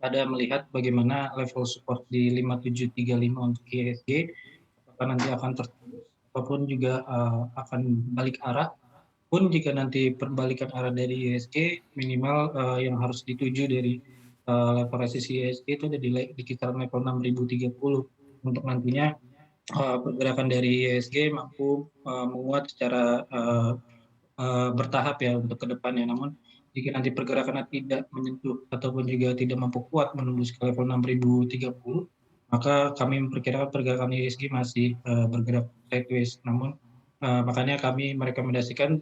pada melihat bagaimana level support di 5735 untuk IHSG, apakah nanti akan tertembus ataupun juga, akan balik arah. Pun jika nanti perbalikan arah dari IHSG minimal, yang harus dituju dari, level resisi IHSG itu ada di kisaran level 6.030 untuk nantinya, pergerakan dari IHSG mampu, menguat secara, bertahap ya untuk ke depannya. Namun jika nanti pergerakannya tidak menyentuh ataupun juga tidak mampu kuat menembus ke level 6.030, maka kami memperkirakan pergerakan IHSG masih, bergerak sideways. Namun, makanya kami merekomendasikan,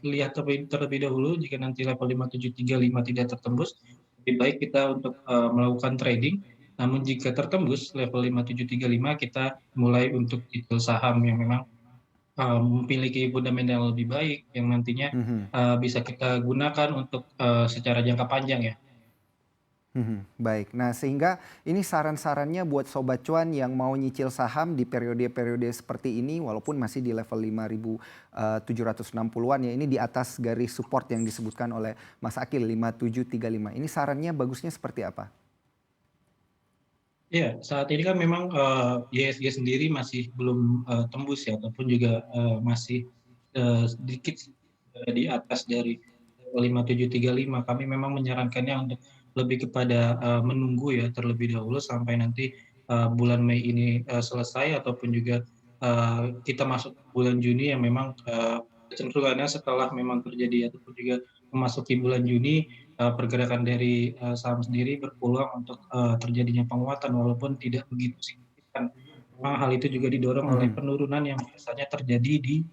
lihat terlebih dahulu jika nanti level 5735 tidak tertembus, lebih baik kita untuk, melakukan trading. Namun jika tertembus level 5735 kita mulai untuk cicil saham yang memang memiliki fundamental yang lebih baik yang nantinya, Mhm. bisa kita gunakan untuk, secara jangka panjang ya. Mhm, baik. Nah, sehingga ini saran-sarannya buat sobat cuan yang mau nyicil saham di periode-periode seperti ini walaupun masih di level 5.760-an ya, ini di atas garis support yang disebutkan oleh Mas Akil 5735. Ini sarannya bagusnya seperti apa? Iya, saat ini kan memang, IHSG sendiri masih belum, tembus ya ataupun juga, masih, sedikit, di atas dari level 5735. Kami memang menyarankannya untuk lebih kepada, menunggu ya terlebih dahulu sampai nanti, bulan Mei ini, selesai ataupun juga, kita masuk bulan Juni yang memang, kecenderungannya setelah memang terjadi ataupun juga memasuki bulan Juni, pergerakan dari, saham sendiri berpeluang untuk, terjadinya penguatan walaupun tidak begitu signifikan. Memang hal itu juga didorong oleh Mhm, penurunan yang biasanya terjadi di,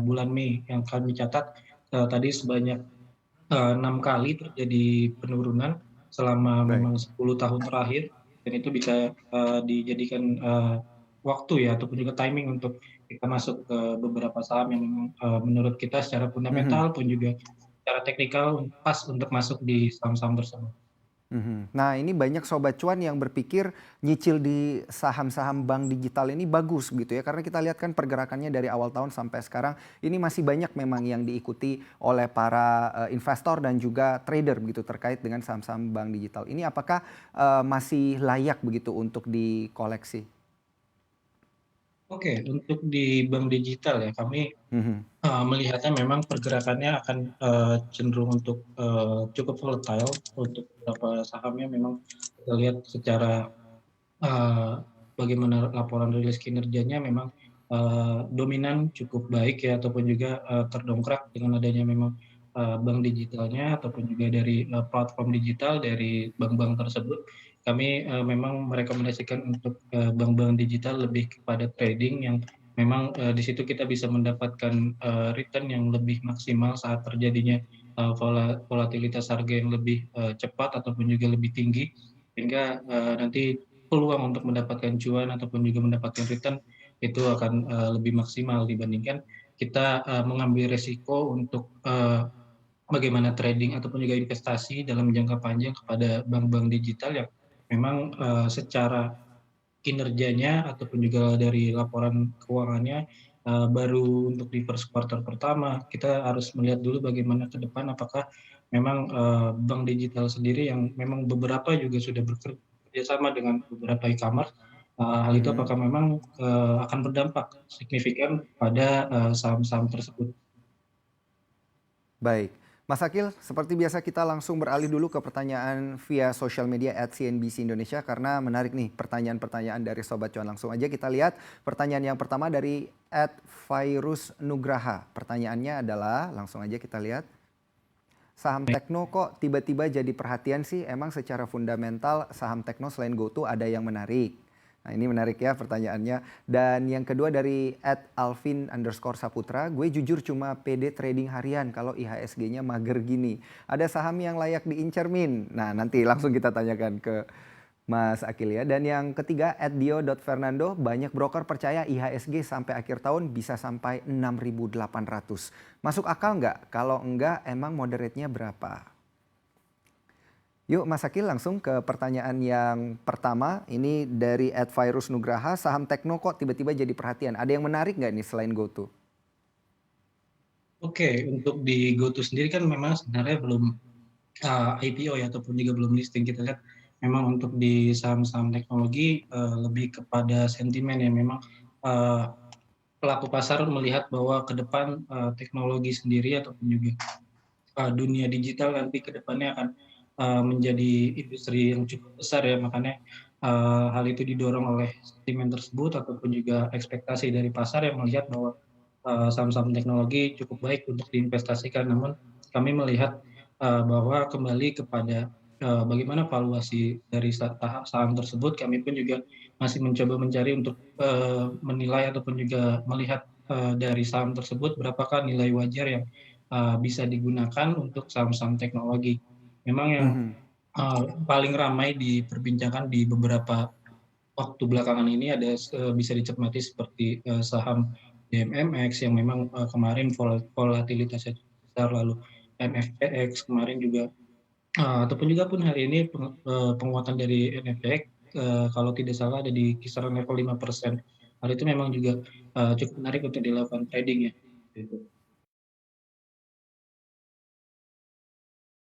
bulan Mei yang kami catat, tadi sebanyak, 6 kali terjadi penurunan selama baik. memang 10 tahun terakhir dan itu bisa, dijadikan, waktu ya ataupun juga timing untuk kita masuk ke beberapa saham yang memang, menurut kita secara Mhm. fundamental pun juga secara teknikal pas untuk masuk di saham-saham tersebut. Mhm. Nah, ini banyak sobat cuan yang berpikir nyicil di saham-saham bank digital ini bagus gitu ya, karena kita lihat kan pergerakannya dari awal tahun sampai sekarang ini masih banyak memang yang diikuti oleh para investor dan juga trader begitu terkait dengan saham-saham bank digital. Ini apakah masih layak begitu untuk dikoleksi? Oke, untuk di bank digital ya kami, Mhm. melihatnya memang pergerakannya akan, cenderung untuk, cukup volatile untuk beberapa sahamnya memang kita lihat secara, eee, bagaimana laporan rilis kinerjanya memang, dominan cukup baik ya ataupun juga, terdongkrak dengan adanya memang, bank digitalnya ataupun juga dari, platform digital dari bank-bank tersebut. Kami, memang merekomendasikan untuk, bank-bank digital lebih kepada trading yang memang, di situ kita bisa mendapatkan, return yang lebih maksimal saat terjadinya, volatilitas harga yang lebih, cepat ataupun juga lebih tinggi, sehingga, nanti peluang untuk mendapatkan cuan ataupun juga mendapatkan return itu akan, lebih maksimal dibandingkan kita, mengambil resiko untuk, bagaimana trading ataupun juga investasi dalam jangka panjang kepada bank-bank digital yang memang, secara kinerjanya ataupun juga dari laporan keuangannya, baru untuk di first quarter pertama, kita harus melihat dulu bagaimana ke depan apakah memang, bank digital sendiri yang memang beberapa juga sudah bekerjasama dengan beberapa e-commerce, hal itu Mhm. apakah memang, akan berdampak signifikan pada, saham-saham tersebut. Baik. Mas Akil, seperti biasa kita langsung beralih dulu ke pertanyaan via sosial media @CNBC Indonesia karena menarik nih pertanyaan-pertanyaan dari Sobat Cuan. Langsung aja kita lihat pertanyaan yang pertama dari @Fairus Nugraha. Pertanyaannya adalah, langsung aja kita lihat. Saham Tekno kok tiba-tiba jadi perhatian sih? Emang secara fundamental saham Tekno selain GoTo ada yang menarik? Nah ini menarik ya pertanyaannya. Dan yang kedua dari @alvin_saputra, gue jujur cuma PD trading harian kalau IHSG-nya mager gini. Ada saham yang layak diincar Min? Nah nanti langsung kita tanyakan ke Mas Akil ya. Dan yang ketiga @dio.fernando, banyak broker percaya IHSG sampai akhir tahun bisa sampai 6.800. Masuk akal nggak? Kalau enggak emang moderate-nya berapa? Yuk Mas Akil langsung ke pertanyaan yang pertama. Ini dari @virus Nugraha, saham Tekno kok tiba-tiba jadi perhatian. Ada yang menarik nggak nih selain GoTo? Oke, untuk di GoTo sendiri kan memang sebenarnya belum, IPO ya ataupun juga belum listing. Kita lihat memang untuk di saham-saham teknologi, lebih kepada sentimen ya memang, eee, pelaku pasar melihat bahwa ke depan, teknologi sendiri ataupun juga, dunia digital nanti ke depannya akan, menjadi industri yang cukup besar ya makanya, hal itu didorong oleh sentimen tersebut ataupun juga ekspektasi dari pasar yang melihat bahwa, saham-saham teknologi cukup baik untuk diinvestasikan. Namun kami melihat, bahwa kembali kepada, bagaimana valuasi dari saham tersebut, kami pun juga masih mencoba mencari untuk, menilai ataupun juga melihat, dari saham tersebut berapakah nilai wajar yang, bisa digunakan untuk saham-saham teknologi. Memang yang, Mhm. paling ramai diperbincangkan di beberapa waktu belakangan ini ada bisa dicermati seperti, saham BMMX yang memang, kemarin volatilitasnya cukup besar, lalu NFPX kemarin juga, ataupun juga pun hari ini penguatan dari NFPX, kalau tidak salah ada di kisaran level 5%. Hal itu memang juga, cukup menarik untuk dilakukan trading ya, gitu.